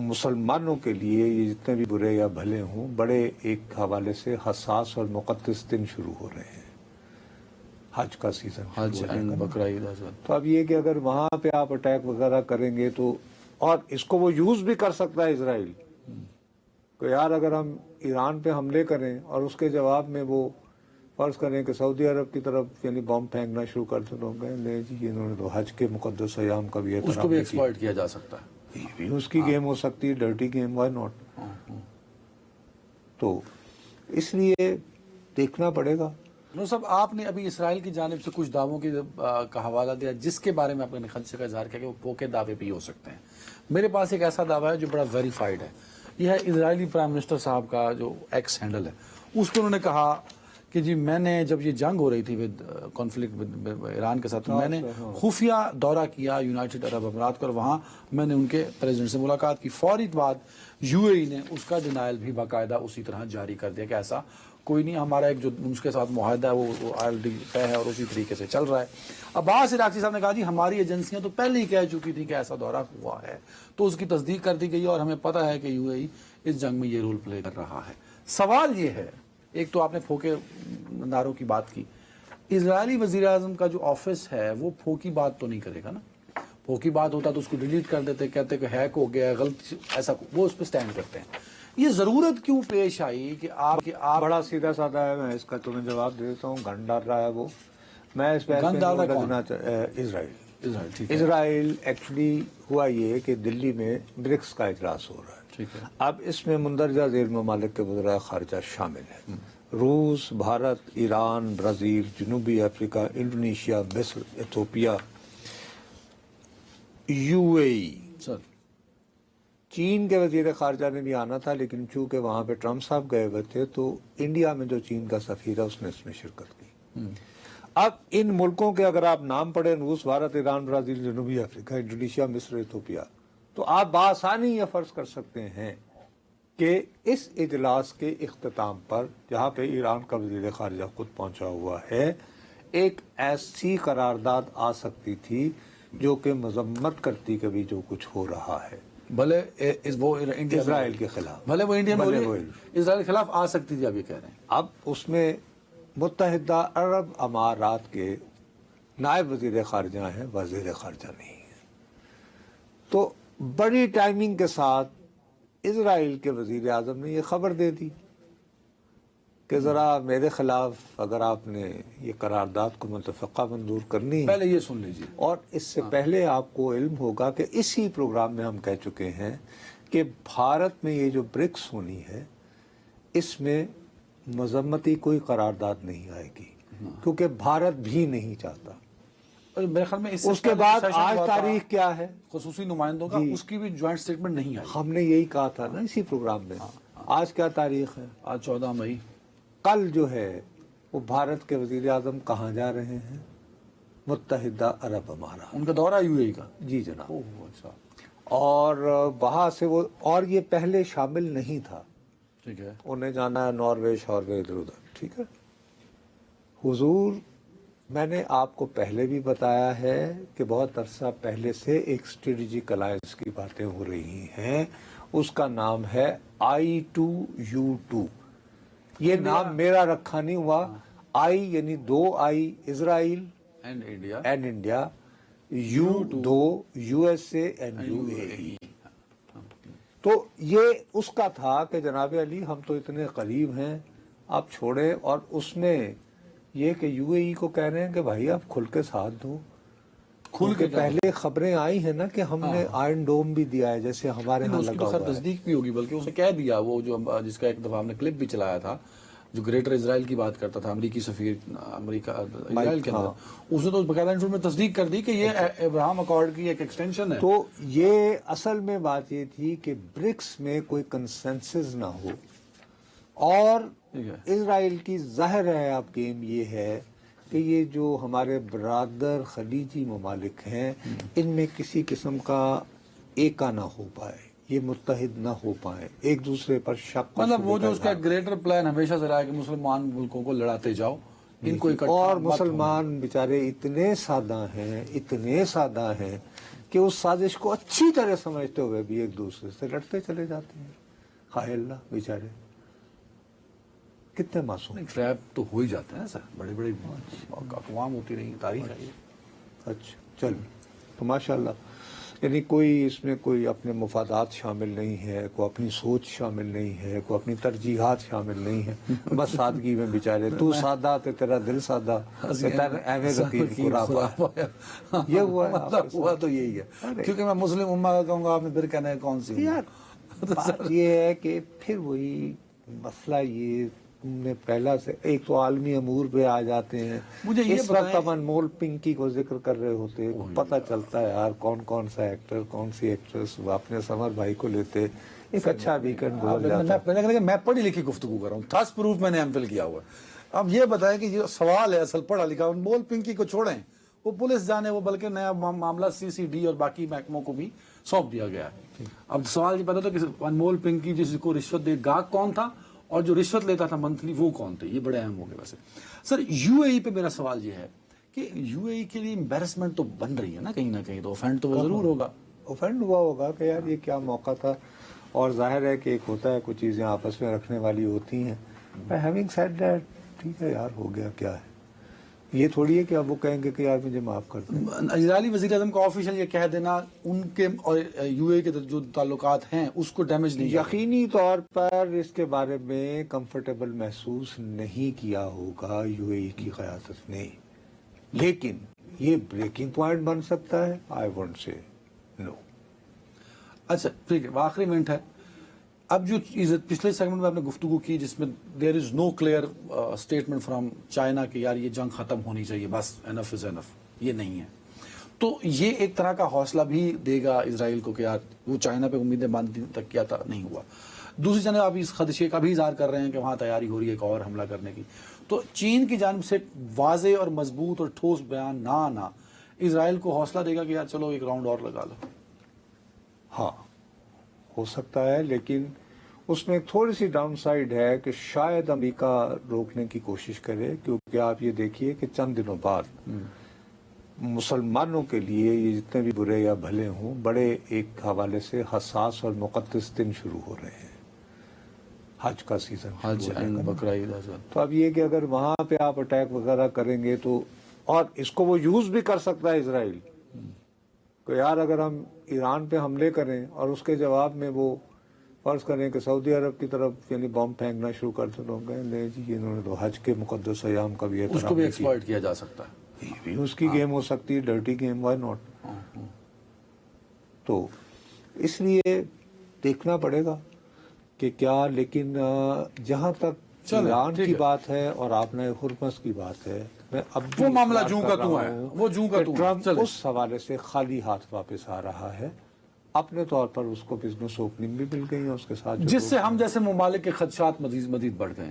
مسلمانوں کے لیے یہ جتنے بھی برے یا بھلے ہوں بڑے ایک حوالے سے حساس اور مقدس دن شروع ہو رہے ہیں. حج کا سیزن حج اینڈ بقرہ عید. تو اب یہ کہ اگر وہاں پہ آپ اٹیک وغیرہ کریں گے تو، اور اس کو وہ یوز بھی کر سکتا ہے اسرائیل کہ یار اگر ہم ایران پہ حملے کریں اور اس کے جواب میں وہ فرض کریں کہ سعودی عرب کی طرف یعنی بم پھینکنا شروع کر دیں تو نہیں جی انہوں نے تو حج کے مقدس ایام کا بھی اس کو بھی ایکسپلائٹ کیا جا سکتا ہے. یہ بھی اس کی گیم ہو سکتی ہے، ڈرٹی گیم، وائی ناٹ. تو اس لیے دیکھنا پڑے گا. نور صاحب، آپ نے ابھی اسرائیل کی جانب سے کچھ دعووں کا حوالہ دیا جس کے بارے میں آپ نے خدشے کا اظہار کیا کہ وہ پوکے دعوے بھی ہو سکتے ہیں. میرے پاس ایک ایسا دعویٰ ہے جو بڑا ویریفائڈ ہے. یہ ہے اسرائیلی پرائم منسٹر صاحب کا جو ایکس ہینڈل ہے، اس پہ انہوں نے کہا کہ جی میں نے جب یہ جنگ ہو رہی تھی کانفلکٹ ایران کے ساتھ، میں نے خفیہ دورہ کیا یونائٹڈ عرب امارات کو اور وہاں میں نے ان کے پریزیڈنٹ سے ملاقات کی. فوری بعد یو اے ای نے اس کا ڈینائل بھی باقاعدہ اسی طرح جاری کر دیا کہ ایسا کوئی نہیں، ہمارا ایک جو اس کے ساتھ معاہدہ ہے وہ آلریڈی طے ہے اور اسی طریقے سے چل رہا ہے. عباس عراقچی صاحب نے کہا جی ہماری ایجنسیاں تو پہلے ہی کہہ چکی تھی کہ ایسا دورہ ہوا ہے، تو اس کی تصدیق کر دی گئی اور ہمیں پتہ ہے کہ یو اے ای اس جنگ میں یہ رول پلے کر رہا ہے. سوال یہ ہے، ایک تو آپ نے پھوکے نعروں کی بات کی، اسرائیلی وزیر اعظم کا جو آفس ہے وہ پھوکی بات تو نہیں کرے گا نا؟ پھوکی بات ہوتا تو اس کو ڈیلیٹ کر دیتے، کہتے کہ ہیک ہو گیا غلط، ایسا وہ اس پہ سٹینڈ کرتے ہیں. یہ ضرورت کیوں پیش آئی کہ آپ بڑا سیدھا سادہ ہے، میں اس کا تمہیں جواب دے دیتا ہوں. گن ڈال رہا ہے وہ، میں اس پہ اسرائیل ایکچولی ہوا یہ کہ دلی میں برکس کا اجلاس ہو رہا ہے. اب اس میں مندرجہ ذیل ممالک کے وزراء خارجہ شامل ہیں، روس، بھارت، ایران، برازیل، جنوبی افریقہ، انڈونیشیا، مصر، ایتھوپیا، یو اے ای. چین کے وزیر خارجہ نے بھی آنا تھا لیکن چونکہ وہاں پہ ٹرمپ صاحب گئے ہوئے تھے تو انڈیا میں جو چین کا سفیر ہے اس نے اس میں شرکت کی. اب ان ملکوں کے اگر آپ نام پڑھیں، روس، بھارت، ایران، برازیل، جنوبی افریقہ، انڈونیشیا، مصر، ایتھوپیا، تو آپ بآسانی یہ فرض کر سکتے ہیں کہ اس اجلاس کے اختتام پر جہاں پہ ایران کا وزیر خارجہ خود پہنچا ہوا ہے، ایک ایسی قرارداد آ سکتی تھی جو کہ مذمت کرتی کہ بھی جو کچھ ہو رہا ہے، بھلے وہ اسرائیل کے خلاف، بھلے وہ انڈیا میں اسرائیل کے خلاف آ سکتی تھی. اب یہ کہہ رہے ہیں اب اس میں متحدہ عرب امارات کے نائب وزیر خارجہ ہیں، وزیر خارجہ نہیں ہیں. تو بڑی ٹائمنگ کے ساتھ اسرائیل کے وزیر اعظم نے یہ خبر دے دی کہ ذرا میرے خلاف اگر آپ نے یہ قرارداد کو متفقہ منظور کرنی ہے پہلے یہ سن لیجیے. اور اس سے پہلے آپ کو علم ہوگا کہ اسی پروگرام میں ہم کہہ چکے ہیں کہ بھارت میں یہ جو برکس ہونی ہے اس میں مذمتی کوئی قرارداد نہیں آئے گی کیونکہ بھارت بھی نہیں چاہتا. میرے خیال میں اس کے بعد آج تاریخ کیا ہے؟ خصوصی نمائندوں کا اس کی بھی جوائنٹ سٹیٹمنٹ نہیں آئی. ہم نے یہی کہا تھا نا اسی پروگرام میں. آج کیا تاریخ ہے؟ آج 14 مئی. کل جو ہے وہ بھارت کے وزیر اعظم کہاں جا رہے ہیں؟ متحدہ عرب امارات. ان کا دورہ یو اے ای کا؟ جی جناب. اچھا. اور وہاں سے وہ، اور یہ پہلے شامل نہیں تھا. ٹھیک ہے. انہیں جانا ہے ناروے شاروے ادھر ادھر. ٹھیک ہے حضور، میں نے آپ کو پہلے بھی بتایا ہے کہ بہت عرصہ پہلے سے ایک اسٹریٹجک الائنس کی باتیں ہو رہی ہیں، اس کا نام ہے I2U2. یہ نام میرا رکھا نہیں ہوا. آئی یعنی دو I Israel and India, U دو U S A and U A E. تو یہ اس کا تھا کہ جناب علی ہم تو اتنے قریب ہیں، آپ چھوڑیں. اور اس میں یہ کہ یو اے ای کو کہہ رہے ہیں کہ بھائی آپ کھل کے ساتھ دو. کھل کے پہلے خبریں آئی ہیں نا کہ ہم نے آئرن ڈوم بھی دیا ہے جیسے ہمارے ہاں لگا ہوا ہے. تصدیق بھی ہوگی، بلکہ اسے کہہ دیا وہ جو جس کا ایک دفعہ ہم نے کلپ بھی چلایا تھا جو گریٹر اسرائیل کی بات کرتا تھا، امریکی سفیر امریکہ اسرائیل کے اندر، اس نے تو باقاعدہ انٹرویو میں تصدیق کر دی کہ یہ ابراہم اکارڈ کی ایک ایکسٹینشن ہے. تو یہ اصل میں بات یہ تھی کہ برکس میں کوئی کنسنسس نہ ہو، اور اسرائیل کی ظاہر ہے اب گیم یہ ہے کہ یہ جو ہمارے برادر خلیجی ممالک ہیں ان میں کسی قسم کا ایکا نہ ہو پائے، یہ متحد نہ ہو پائے، ایک دوسرے پر شک. مطلب وہ جو اس کا گریٹر پلان ہمیشہ سے رہا ہے کہ مسلمان ملکوں کو لڑاتے جاؤ، ان کو اکٹھا. اور مسلمان بیچارے اتنے سادہ ہیں کہ اس سازش کو اچھی طرح سمجھتے ہوئے بھی ایک دوسرے سے لڑتے چلے جاتے ہیں. ہائے اللہ بیچارے کتنے معصوم. ٹریپ تو ہو ہی جاتے ہیں سر, بڑے بڑے اقوام ہوتی رہی, تاریخ ہے. اچھا چل تو ماشاءاللہ, یعنی کوئی اس میں کوئی اپنے مفادات شامل نہیں ہے, کوئی اپنی سوچ شامل نہیں ہے, کوئی اپنی ترجیحات شامل نہیں ہے, بس سادگی میں بیچارے تو سادہ تے تیرا دل سادہ تیرا اہم رقیب خرافہ. یہ ہوا ہے ہوا تو یہی ہے, کیونکہ میں مسلم امہ کا کہوں گا, آپ نے پھر کہنا ہے کون سی یار. بات یہ ہے کہ پھر وہی مسئلہ, یہ تم نے پہلا سے ایک تو عالمی امور پہ آ جاتے ہیں. مجھے یہ اس وقت ہم انمول پنکی کو ذکر کر رہے ہوتے, پتہ چلتا ہے یار کون کون سا ایکٹر کون سی ایکٹریس. اپنے سمر بھائی کو لیتے, ایک اچھا ویکنڈ گزر جاتا. میں پڑھی لکھی گفتگو کر رہا ہوں, تھاس پروف میں نے ایم فل کیا ہوا ہے. اب یہ بتائیں کہ جو سوال ہے اصل پڑھا لکھا, انمول پنکی کو چھوڑیں, وہ پولیس جانے, وہ بلکہ نیا معاملہ CCD اور باقی محکموں کو بھی سونپ دیا گیا ہے. اب سوال یہ پتا تھا کہ انمول پنکی جس کو رشوت دے گاہک کون تھا, اور جو رشوت لیتا تھا منتھلی وہ کون تھے. یہ بڑے اہم ہو گئے. ویسے سر UAE پہ میرا سوال یہ ہے کہ UAE کے لیے امبیرسمنٹ تو بن رہی ہے نا کہیں نہ کہیں, تو اوفینڈ تو وہ ضرور ہوگا. اوفینڈ ہوا ہوگا کہ یار یہ کیا موقع تھا, اور ظاہر ہے کہ ایک ہوتا ہے کچھ چیزیں آپس میں رکھنے والی ہوتی ہیں. ہیونگ سیڈ دیٹ, ٹھیک ہے یار ہو گیا, کیا ہے یہ تھوڑی ہے کہ اب وہ کہیں گے کہ یار مجھے معاف کر دیں. اسرائیلی وزیر اعظم کا آفیشیل یہ کہہ دینا ان کے اور UAE کے جو تعلقات ہیں اس کو ڈیمیج نہیں, یقینی طور پر اس کے بارے میں کمفرٹیبل محسوس نہیں کیا ہوگا UAE کی قیادت نے, لیکن یہ بریکنگ پوائنٹ بن سکتا ہے. آئی وونٹ سے نو. اچھا ٹھیک ہے, آخری منٹ ہے. اب جو چیز پچھلے سیگمنٹ میں آپ نے گفتگو کی جس میں دیر از no clear statement from China کہ یار یہ جنگ ختم ہونی چاہیے, بس انف از انف, یہ نہیں ہے. تو یہ ایک طرح کا حوصلہ بھی دے گا اسرائیل کو کہ یار وہ چائنا پہ امیدیں باندھنے تک کیا تھا, نہیں ہوا. دوسری جانب آپ اس خدشے کا بھی اظہار کر رہے ہیں کہ وہاں تیاری ہو رہی ہے ایک اور حملہ کرنے کی. تو چین کی جانب سے واضح اور مضبوط اور ٹھوس بیان نہ آنا اسرائیل کو حوصلہ دے گا کہ یار چلو ایک راؤنڈ اور لگا لو. ہاں ہو سکتا ہے, لیکن اس میں ایک تھوڑی سی ڈاؤن سائڈ ہے کہ شاید امریکہ روکنے کی کوشش کرے, کیونکہ آپ یہ دیکھیے کہ چند دنوں بعد مسلمانوں کے لیے یہ جتنے بھی برے یا بھلے ہوں, بڑے ایک حوالے سے حساس اور مقدس دن شروع ہو رہے ہیں. حج کا سیزن حج اینڈ بقرہ عید. تو اب یہ کہ اگر وہاں پہ آپ اٹیک وغیرہ کریں گے تو, اور اس کو وہ یوز بھی کر سکتا ہے اسرائیل کہ یار اگر ہم ایران پہ حملے کریں اور اس کے جواب میں وہ فرض کریں کہ سعودی عرب کی طرف یعنی بم پھینکنا شروع کر دیں, لوگ کہیں نہیں جی انہوں نے تو حج کے مقدس ایام کا بھی اس کو بھی ایکسپلائٹ کیا جا سکتا ہے. یہ بھی اس کی گیم ہو سکتی ہے, ڈرٹی گیم, وائی ناٹ. تو اس لیے دیکھنا پڑے گا کہ کیا, لیکن جہاں تک ایران کی بات ہے اور آپ نے ہرمز کی بات ہے, میں اب وہ معاملہ جوں کا تو ہے, وہ جوں کا تو ٹرمپ اس حوالے سے خالی ہاتھ واپس آ رہا ہے. اپنے طور پر اس کو بزنس اوپننگ بھی مل گئی ہے اس کے ساتھ, جس سے ہم جیسے ممالک کے خدشات مزید بڑھ گئے.